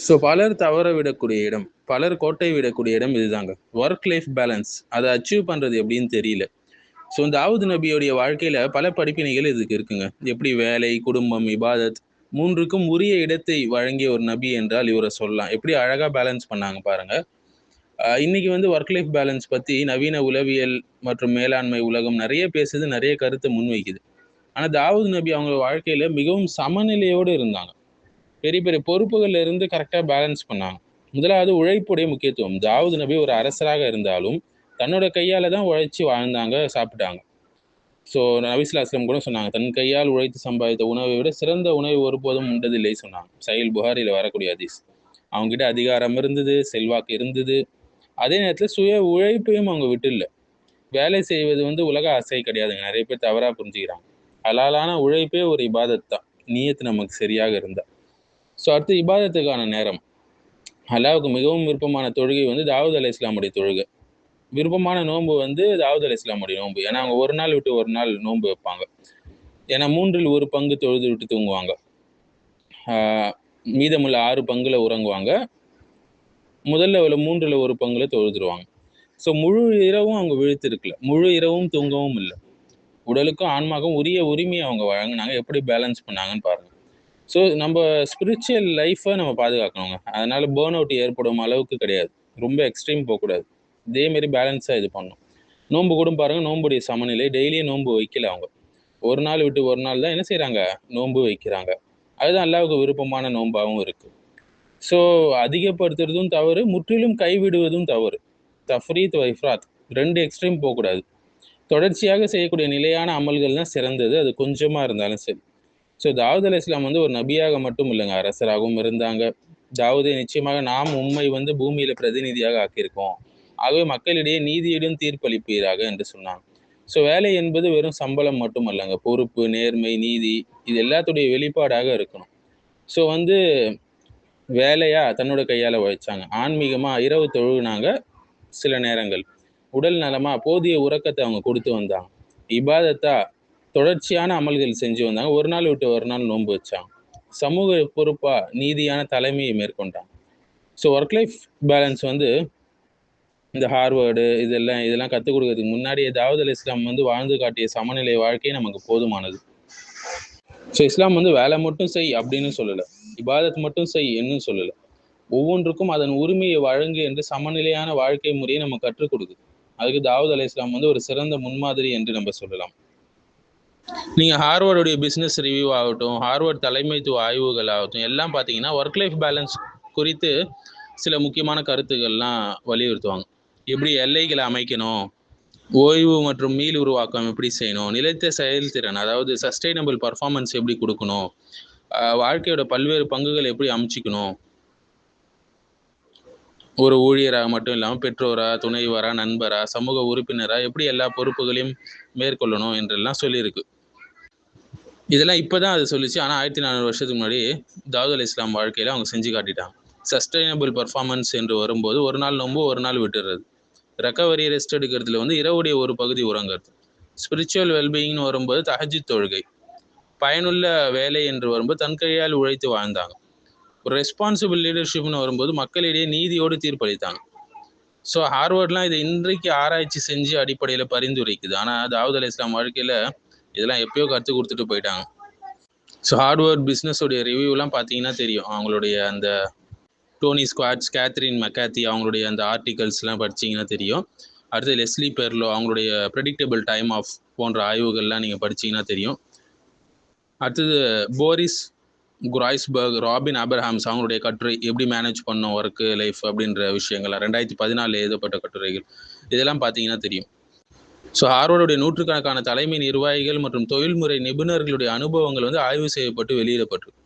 So பலர் தவற விடக்கூடிய இடம், பலர் கோட்டை விடக்கூடிய இடம் இதுதாங்க. ஒர்க் லைஃப் பேலன்ஸ் அதை அச்சீவ் பண்ணுறது எப்படின்னு தெரியல. ஸோ தாவூத் நபியோடைய வாழ்க்கையில் பல படிப்பினைகள் இதுக்கு இருக்குங்க. எப்படி வேலை, குடும்பம், இபாதத் மூன்றுக்கும் உரிய இடத்தை வழங்கிய ஒரு நபி என்றால் இவரை சொல்லலாம். எப்படி அழகாக பேலன்ஸ் பண்ணாங்க பாருங்க. இன்னைக்கு வந்து ஒர்க் லைஃப் பேலன்ஸ் பற்றி நவீன உளவியல் மற்றும் மேலாண்மை உலகம் நிறைய பேசுது, நிறைய கருத்தை முன்வைக்குது. ஆனால் தாவூத் நபி அவங்க வாழ்க்கையில் மிகவும் சமநிலையோடு இருந்தாங்க. பெரிய பெரிய பொறுப்புகள்ல இருந்து கரெக்டாக பேலன்ஸ் பண்ணாங்க. முதலாவது உழைப்புடைய முக்கியத்துவம். தாவூத் நபி ஒரு அரசராக இருந்தாலும் தன்னோட கையால் தான் உழைச்சி வாழ்ந்தாங்க, சாப்பிட்டாங்க. ஸோ நபிஸ்லாஸ்லம் கூட சொன்னாங்க, தன் கையால் உழைத்து சம்பாதித்த உணவை விட சிறந்த உணவு ஒருபோதும் உண்டதில்லை சொன்னாங்க. சஹீல் புகாரியில் வரக்கூடிய ஹதீஸ். அவங்ககிட்ட அதிகாரம் இருந்தது, செல்வாக்கு இருந்தது, அதே நேரத்தில் சுய உழைப்பையும் அவங்க விட்டுல. வேலை செய்வது வந்து உலக ஆசை கிடையாதுங்க. நிறைய பேர் தவறாக புரிஞ்சுக்கிறாங்க. ஹலாலான உழைப்பே ஒரு இபாதத் தான், நியத்து நமக்கு சரியாக இருந்தா. ஸோ அடுத்து இபாதத்துக்கான நேரம். அல்லாஹ்வுக்கு மிகவும் விருப்பமான தொழுகை வந்து தாவூத் அலைஹிஸ்ஸலாமுடைய தொழுகை. விருப்பமான நோன்பு வந்து தாவூத் அலைஹிஸ்ஸலாமுடைய நோன்பு. ஏன்னா அவங்க ஒரு நாள் விட்டு ஒரு நாள் நோன்பு வைப்பாங்க. ஏன்னா 1/3 பங்கு தொழுது விட்டு தூங்குவாங்க. மீதமுள்ள 6 பங்குல உறங்குவாங்க. முதல்ல 3/1 பங்குல தொழுதுருவாங்க. ஸோ முழு இரவும் அவங்க விழித்து இருக்கல, முழு இரவும் தூங்கவும் இல்லை. உடலுக்கும் ஆன்மாக்கும் உரிய உரிமையை அவங்க வழங்கினாங்க. எப்படி பேலன்ஸ் பண்ணாங்கன்னு பாருங்க. ஸோ நம்ம ஸ்பிரிச்சுவல் லைஃப்பை நம்ம பாதுகாக்கணுங்க. அதனால பேர்ன் அவுட் ஏற்படும் அளவுக்கு கிடையாது, ரொம்ப எக்ஸ்ட்ரீம் போகக்கூடாது. இதேமாரி பேலன்ஸாக இது பண்ணணும். நோன்பு கூட பாருங்க, நோன்புடைய சமநிலை. டெய்லியும் நோன்பு வைக்கல அவங்க, ஒரு நாள் விட்டு ஒரு நாள் தான் என்ன செய்கிறாங்க, நோன்பு வைக்கிறாங்க. அதுதான் அல்லாஹ்வுக்கு விருப்பமான நோன்பாகவும் இருக்குது. ஸோ அதிகப்படுத்துறதும் தவறு, முற்றிலும் கைவிடுவதும் தவறு. தஃப்ரீத் வைஃப்ராத், 2 எக்ஸ்ட்ரீம் போகக்கூடாது. தொடர்ச்சியாக செய்யக்கூடிய நிலையான அமல்கள் தான் சிறந்தது, அது கொஞ்சமாக இருந்தாலும் சரி. ஸோ தாவூத் அலைஹிஸ்ஸலாம் வந்து ஒரு நபியாக மட்டும் இல்லைங்க, அரசராகவும் இருந்தாங்க. தாவூதை நிச்சயமாக நாம் உம்மை வந்து பூமியில பிரதிநிதியாக ஆக்கியிருக்கோம், ஆகவே மக்களிடையே நீதியுடன் தீர்ப்பளிப்பீராக என்று சொன்னாங்க. ஸோ வேலை என்பது வெறும் சம்பளம் மட்டும் அல்லங்க, பொறுப்பு, நேர்மை, நீதி, இது எல்லாத்துடைய வெளிப்பாடாக இருக்கணும். ஸோ வந்து வேலையா தன்னோட கையால் உழைச்சாங்க, ஆன்மீகமா இரவு தொழுகினாங்க, சில நேரங்கள் உடல் நலமா போதிய உறக்கத்தை அவங்க கொடுத்து வந்தாங்க, இபாதத்தா தொடர்ச்சியான அமல்கள் செஞ்சு வந்தாங்க, ஒரு நாள் விட்டு ஒரு நாள் நோன்பு வச்சாங்க, சமூக பொறுப்பா நீதியான தலைமையை மேற்கொண்டாங்க. ஸோ ஒர்க் லைஃப் பேலன்ஸ் வந்து இந்த ஹார்வர்டு இதெல்லாம் கற்றுக் கொடுக்கறதுக்கு முன்னாடியே தாவூத் அலைஹிஸ்ஸலாம் வந்து வாழ்ந்து காட்டிய சமநிலை வாழ்க்கை நமக்கு போதுமானது. ஸோ இஸ்லாம் வந்து வேலை மட்டும் செய் அப்படின்னு சொல்லலை, இபாதத் மட்டும் செய் என்னும் சொல்லலை. ஒவ்வொன்றுக்கும் அதன் உரிமையை வழங்கு என்று சமநிலையான வாழ்க்கை முறையை நம்ம கற்றுக் கொடுக்குது. அதுக்கு தாவூத் அலைஹிஸ்ஸலாம் வந்து ஒரு சிறந்த முன்மாதிரி என்று நம்ம சொல்லலாம். நீங்கள் ஹார்வர்டுடைய பிஸ்னஸ் ரிவ்யூ ஆகட்டும், ஹார்வர்ட் தலைமைத்துவ ஆய்வுகள் ஆகட்டும், எல்லாம் பார்த்தீங்கன்னா ஒர்க் லைஃப் பேலன்ஸ் குறித்து சில முக்கியமான கருத்துக்கள்லாம் வலியுறுத்துவாங்க. எப்படி எல்லைகளை அமைக்கணும், ஓய்வு மற்றும் மீள் உருவாக்கம் எப்படி செய்யணும், நிலைத்த செயல்திறன் அதாவது சஸ்டைனபிள் பர்ஃபார்மன்ஸ் எப்படி கொடுக்கணும், வாழ்க்கையோட பல்வேறு பங்குகள் எப்படி அமைச்சிக்கணும், ஒரு ஊழியராக மட்டும் இல்லாமல் பெற்றோரா, துணைவரா, நண்பரா, சமூக உறுப்பினரா எப்படி எல்லா பொறுப்புகளையும் மேற்கொள்ளணும் என்றெல்லாம் சொல்லியிருக்கு. இதெல்லாம் இப்போ தான் அது சொல்லிச்சு. ஆனால் 1400 வருஷத்துக்கு முன்னாடி தாவூத் அலைஹிஸ்ஸலாம் வாழ்க்கையில் அவங்க செஞ்சு காட்டிட்டாங்க. சஸ்டைனபிள் பர்ஃபார்மன்ஸ் என்று வரும்போது ஒரு நாள் நோன்பு ஒரு நாள் விட்டுறது, ரெக்கவரி ரெஸ்ட் எடுக்கிறதுல வந்து இரவுடைய ஒரு பகுதி உறங்குறது, ஸ்பிரிச்சுவல் வெல்பீயிங்னு வரும்போது தஹஜ்ஜுத் தொழுகை, பயனுள்ள வேலை என்று வரும்போது தன் கையால் உழைத்து வாழ்ந்தாங்க, ஒரு ரெஸ்பான்சிபிள் லீடர்ஷிப்னு வரும்போது மக்களிடையே நீதியோடு தீர்ப்பளித்தாங்க. ஸோ ஹார்வர்ட்லாம் இதை இன்றைக்கு ஆராய்ச்சி செஞ்சு அடிப்படையில் பரிந்துரைக்குது. ஆனால் தாவூத் அலைஹிஸ்ஸலாம் வாழ்க்கையில் இதெல்லாம் எப்பயோ கற்றுக் கொடுத்துட்டு போயிட்டாங்க. ஸோ ஹார்வர்ட் பிஸ்னஸோடைய ரிவ்யூலாம் பார்த்தீங்கன்னா தெரியும். அவங்களுடைய அந்த டோனி ஸ்குவாட்ஸ், கேத்ரின் மெக்காத்தி அவங்களுடைய அந்த ஆர்டிகல்ஸ்லாம் படிச்சிங்கன்னா தெரியும். அடுத்து லெஸ்லி பெர்லோ அவங்களுடைய ப்ரெடிக்டபிள் டைம் ஆஃப் போன்ற ஆய்வுகள்லாம் நீங்கள் படிச்சிங்கன்னா தெரியும். அடுத்தது போரிஸ் குராய்ஸ்பர்க், ராபின் ஆப்ரஹாம்ஸ் அவங்களுடைய கட்டுரை எப்படி மேனேஜ் பண்ணணும் ஒர்க்கு லைஃப் அப்படின்ற விஷயங்கள்லாம் 2014 எழுதப்பட்ட கட்டுரைகள், இதெல்லாம் பார்த்தீங்கன்னா தெரியும். ஸோ ஹார்வர்டுடைய நூற்றுக்கணக்கான தலைமை நிர்வாகிகள் மற்றும் தொழில்முறை நிபுணர்களுடைய அனுபவங்கள் வந்து ஆய்வு செய்யப்பட்டு வெளியிடப்பட்டிருக்கு.